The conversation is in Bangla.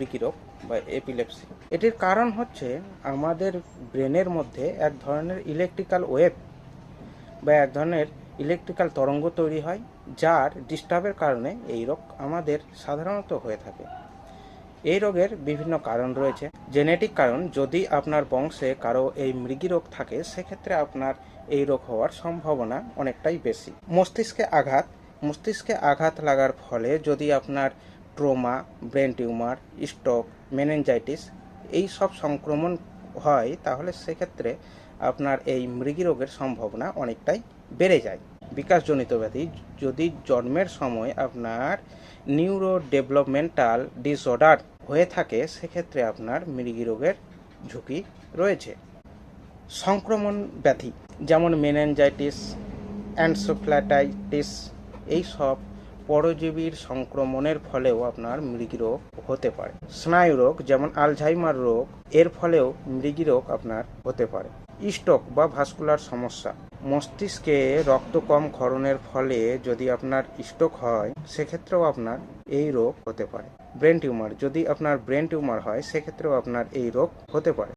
মৃগী রোগ বা এপিলেপসি। এটির কারণ হচ্ছে আমাদের ব্রেনের মধ্যে এক ধরনের ইলেকট্রিক্যাল ওয়েভ বা এক ধরনের ইলেকট্রিক্যাল তরঙ্গ তৈরি হয়, যার ডিস্টার্বের কারণে এই রোগ আমাদের সাধারণত হয়ে থাকে। এই রোগের বিভিন্ন কারণ রয়েছে। জেনেটিক কারণ, যদি আপনার বংশে কারো এই মৃগী রোগ থাকে সেক্ষেত্রে আপনার এই রোগ হওয়ার সম্ভাবনা অনেকটাই বেশি। মস্তিষ্কে আঘাত লাগার ফলে যদি আপনার trauma, brain tumour, stroke, meningitis এই সব সংক্রমণ হয়, তাহলে সেক্ষেত্রে আপনার এই মৃগী রোগের সম্ভাবনা অনেকটাই বেড়ে যায়। বিকাশজনিত ব্যাধি, যদি জন্মের সময় আপনার নিউরো ডেভেলপমেন্টাল ডিসঅর্ডার হয়ে থাকে সেক্ষেত্রে আপনার মৃগী রোগের ঝুঁকি রয়েছে। সংক্রমণ ব্যাধি যেমন মেনিনজাইটিস, এনসেফ্যালাইটিস এই সব পরজীবীর সংক্রমণের ফলেও আপনার মৃগী রোগ হতে পারে। স্নায়ু রোগ যেমন আলঝাইমার রোগ, এর ফলেও মৃগী রোগ আপনার হতে পারে। স্ট্রোক বা ভাস্কুলার সমস্যা, মস্তিষ্কে রক্ত কম ক্ষরণের ফলে যদি আপনার স্ট্রোক হয় সেক্ষেত্রেও আপনার এই রোগ হতে পারে। ব্রেন টিউমার, যদি আপনার ব্রেন টিউমার হয় সেক্ষেত্রেও আপনার এই রোগ হতে পারে।